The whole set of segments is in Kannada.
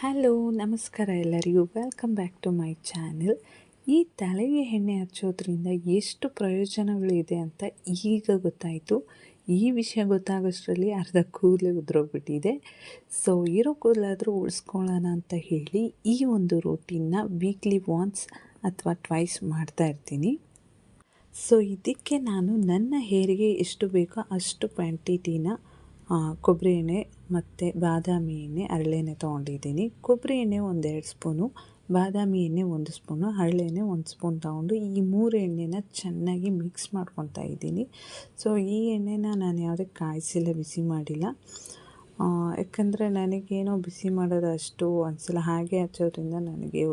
ಹಲೋ ನಮಸ್ಕಾರ ಎಲ್ಲರಿಗೂ welcome back to my channel. ಈ ತಲೆಗೆ ಎಣ್ಣೆ ಹಚ್ಚೋದ್ರಿಂದ ಎಷ್ಟು ಪ್ರಯೋಜನಗಳಿದೆ ಅಂತ ಈಗ ಗೊತ್ತಾಯಿತು. ಈ ವಿಷಯ ಗೊತ್ತಾಗೋಷ್ಟರಲ್ಲಿ ಅರ್ಧ ಕೂದಲೇ ಉದುರೋಗ್ಬಿಟ್ಟಿದೆ. ಸೊ ಇರೋ ಕೂದಲಾದರೂ ಉಳಿಸ್ಕೊಳ್ಳೋಣ ಅಂತ ಹೇಳಿ ಈ ಒಂದು ರೂಟೀನ್ನ ವೀಕ್ಲಿ ಒನ್ಸ್ ಅಥವಾ ಟ್ವೈಸ್ ಮಾಡ್ತಾ ಇರ್ತೀನಿ. ಸೊ ಇದಕ್ಕೆ ನಾನು ನನ್ನ ಹೇರಿಗೆ ಎಷ್ಟು ಬೇಕೋ ಅಷ್ಟು ಕ್ವಾಂಟಿಟಿನ ಕೊಬ್ಬರಿ ಎಣ್ಣೆ ಮತ್ತು ಬಾದಾಮಿ ಎಣ್ಣೆ ಹರಳೆಣ್ಣೆ ತೊಗೊಂಡಿದ್ದೀನಿ. ಕೊಬ್ಬರಿ ಎಣ್ಣೆ 1-2 ಸ್ಪೂನು, ಬಾದಾಮಿ ಎಣ್ಣೆ 1 ಸ್ಪೂನು, ಹರಳೆಣ್ಣೆ 1 ಸ್ಪೂನ್ ತೊಗೊಂಡು ಈ 3 ಎಣ್ಣೆನ ಚೆನ್ನಾಗಿ ಮಿಕ್ಸ್ ಮಾಡ್ಕೊತಾ ಇದ್ದೀನಿ. ಸೊ ಈ ಎಣ್ಣೆನ ನಾನು ಯಾವುದೇ ಕಾಯಿಸಿಲ್ಲ, ಬಿಸಿ ಮಾಡಿಲ್ಲ. ಯಾಕಂದರೆ ನನಗೇನೋ ಬಿಸಿ ಮಾಡೋದು ಅಷ್ಟು ಒಂದ್ಸಲ ಹಾಗೆ ಹಚ್ಚೋದ್ರಿಂದ ನನಗೆ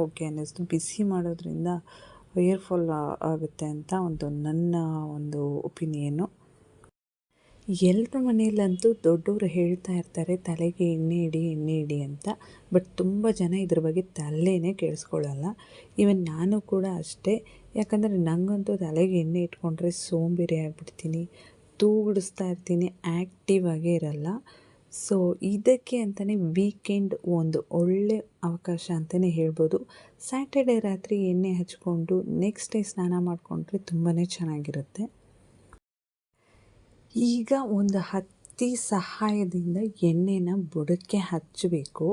ಓಕೆ ಅನ್ನಿಸ್ತು. ಬಿಸಿ ಮಾಡೋದ್ರಿಂದ ಹೇರ್ ಫಾಲ್ ಆಗುತ್ತೆ ಅಂತ ನನ್ನ ಒಂದು ಒಪಿನಿಯನ್ನು. ಎಲ್ಲರ ಮನೆಯಲ್ಲಂತೂ ದೊಡ್ಡವರು ಹೇಳ್ತಾ ಇರ್ತಾರೆ ತಲೆಗೆ ಎಣ್ಣೆ ಇಡಿ ಅಂತ. ಬಟ್ ತುಂಬ ಜನ ಇದ್ರ ಬಗ್ಗೆ ತಲೆನೇ ಕೆಡಿಸ್ಕೊಳ್ಳಲ್ಲ. ಈವನ್ ನಾನು ಕೂಡ ಅಷ್ಟೇ. ಯಾಕಂದರೆ ನನಗಂತೂ ತಲೆಗೆ ಎಣ್ಣೆ ಇಟ್ಕೊಂಡ್ರೆ ಸೋಂಬೇರಿ ಆಗಿಬಿಡ್ತೀನಿ, ತೂಗಿಡಿಸ್ತಾ ಇರ್ತೀನಿ, ಆ್ಯಕ್ಟಿವ್ ಆಗೇ ಇರಲ್ಲ. ಸೊ ಇದಕ್ಕೆ ಅಂತಲೇ ವೀಕೆಂಡ್ ಒಂದು ಒಳ್ಳೆ ಅವಕಾಶ ಅಂತಲೇ ಹೇಳ್ಬೋದು. ಸ್ಯಾಟರ್ಡೇ ರಾತ್ರಿ ಎಣ್ಣೆ ಹಚ್ಕೊಂಡು ನೆಕ್ಸ್ಟ್ ಡೇ ಸ್ನಾನ ಮಾಡಿಕೊಂಡ್ರೆ ತುಂಬಾ ಚೆನ್ನಾಗಿರುತ್ತೆ. ಈಗ ಒಂದು ಹತ್ತಿ ಸಹಾಯದಿಂದ ಎಣ್ಣೆನ ಬುಡಕ್ಕೆ ಹಚ್ಚಬೇಕು.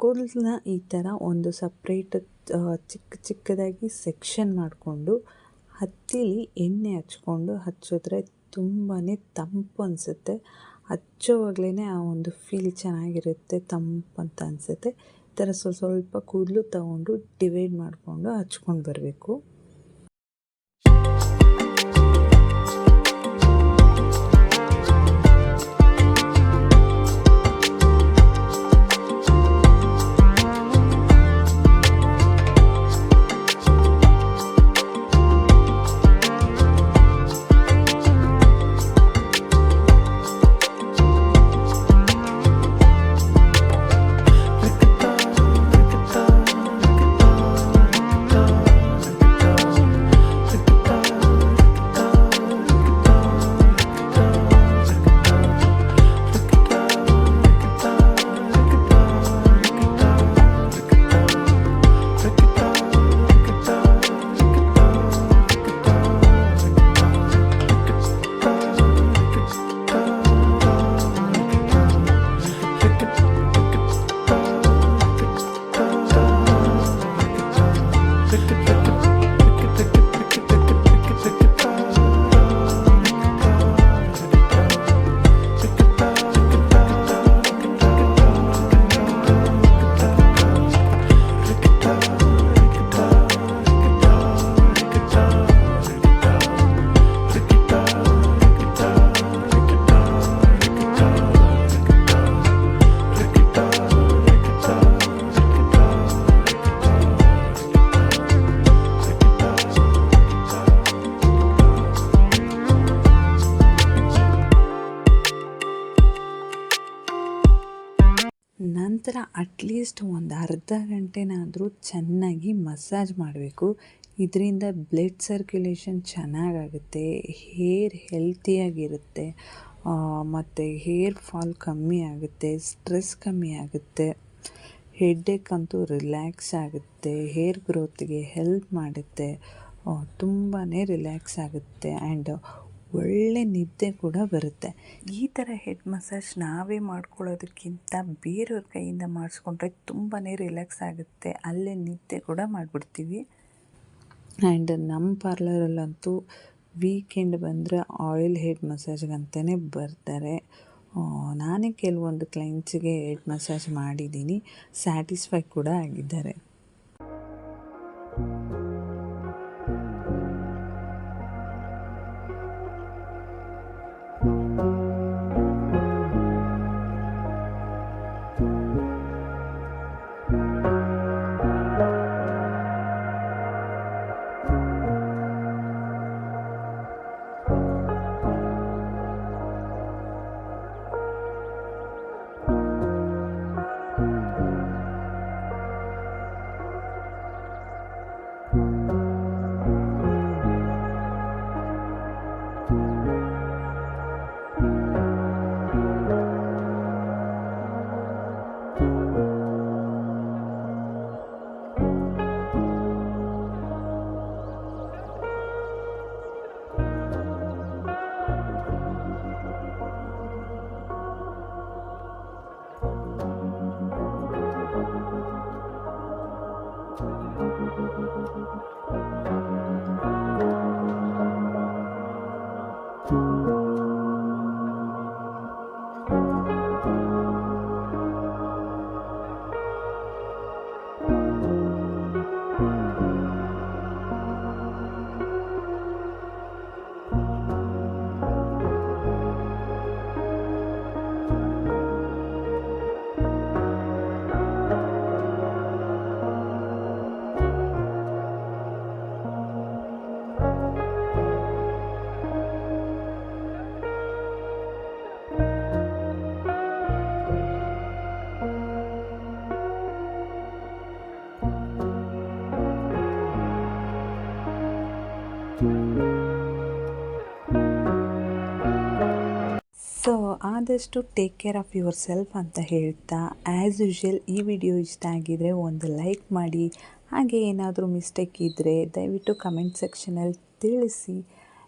ಕೂದಲನ್ನ ಈ ಥರ ಒಂದು ಸಪ್ರೇಟ್ ಚಿಕ್ಕದಾಗಿ ಸೆಕ್ಷನ್ ಮಾಡಿಕೊಂಡು ಹತ್ತಿಲಿ ಎಣ್ಣೆ ಹಚ್ಚಿದ್ರೆ ತುಂಬಾ ತಂಪು ಅನಿಸುತ್ತೆ. ಹಚ್ಚೋವಾಗಲೇ ಆ ಒಂದು ಫೀಲ್ ಚೆನ್ನಾಗಿರುತ್ತೆ, ತಂಪು ಅಂತ ಅನಿಸುತ್ತೆ. ಈ ಥರ ಸ್ವಲ್ಪ ಕೂದಲು ತಗೊಂಡು ಡಿವೈಡ್ ಮಾಡಿಕೊಂಡು ಹಚ್ಕೊಂಡು ಬರಬೇಕು. ನಂತರ ಅಟ್ಲೀಸ್ಟ್ ಒಂದು ಅರ್ಧ ಗಂಟೆನಾದರೂ ಚೆನ್ನಾಗಿ ಮಸಾಜ್ ಮಾಡಬೇಕು. ಇದರಿಂದ ಬ್ಲಡ್ ಸರ್ಕ್ಯುಲೇಷನ್ ಚೆನ್ನಾಗಾಗುತ್ತೆ, ಹೇರ್ ಹೆಲ್ತಿಯಾಗಿರುತ್ತೆ, ಮತ್ತು ಹೇರ್ ಫಾಲ್ ಕಮ್ಮಿ ಆಗುತ್ತೆ, ಸ್ಟ್ರೆಸ್ ಕಮ್ಮಿ ಆಗುತ್ತೆ, ಹೆಡ್ಡೇಕ್ ಅಂತೂ ರಿಲ್ಯಾಕ್ಸ್ ಆಗುತ್ತೆ, ಹೇರ್ ಗ್ರೋತ್ಗೆ ಹೆಲ್ಪ್ ಮಾಡುತ್ತೆ, ತುಂಬಾ ರಿಲ್ಯಾಕ್ಸ್ ಆಗುತ್ತೆ ಆ್ಯಂಡ್ ಒಳ್ಳೆ ನಿದ್ದೆ ಕೂಡ ಬರುತ್ತೆ. ಈ ಥರ ಹೆಡ್ ಮಸಾಜ್ ನಾವೇ ಮಾಡ್ಕೊಳ್ಳೋದಕ್ಕಿಂತ ಬೇರೆಯವ್ರ ಕೈಯಿಂದ ಮಾಡಿಸ್ಕೊಂಡ್ರೆ ತುಂಬಾ ರಿಲ್ಯಾಕ್ಸ್ ಆಗುತ್ತೆ, ಅಲ್ಲೇ ನಿದ್ದೆ ಕೂಡ ಮಾಡಿಬಿಡ್ತೀವಿ. ಆ್ಯಂಡ್ ನಮ್ಮ ಪಾರ್ಲರಲ್ಲಂತೂ ವೀಕೆಂಡ್ ಬಂದರೆ ಆಯಿಲ್ ಹೆಡ್ ಮಸಾಜ್ಗಂತಲೇ ಬರ್ತಾರೆ. ನಾನೇ ಕೆಲವೊಂದು ಕ್ಲೈಂಟ್ಸಿಗೆ ಹೆಡ್ ಮಸಾಜ್ ಮಾಡಿದ್ದೀನಿ, ಸ್ಯಾಟಿಸ್ಫೈ ಕೂಡ ಆಗಿದ್ದಾರೆ. ಸೊ ಆದಷ್ಟು take care of your self ಅಂತ ಹೇಳ್ತಾ, ಆ್ಯಸ್ ಯೂಶ್ವಲ್ ಈ ವಿಡಿಯೋ ಇಷ್ಟ ಆಗಿದರೆ ಒಂದು ಲೈಕ್ ಮಾಡಿ. ಹಾಗೆ ಏನಾದರೂ ಮಿಸ್ಟೇಕ್ ಇದ್ದರೆ ದಯವಿಟ್ಟು ಕಮೆಂಟ್ ಸೆಕ್ಷನಲ್ಲಿ ತಿಳಿಸಿ.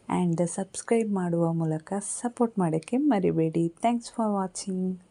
ಆ್ಯಂಡ್ ಸಬ್ಸ್ಕ್ರೈಬ್ ಮಾಡುವ ಮೂಲಕ ಸಪೋರ್ಟ್ ಮಾಡೋಕ್ಕೆ ಮರಿಬೇಡಿ. Thanks for watching.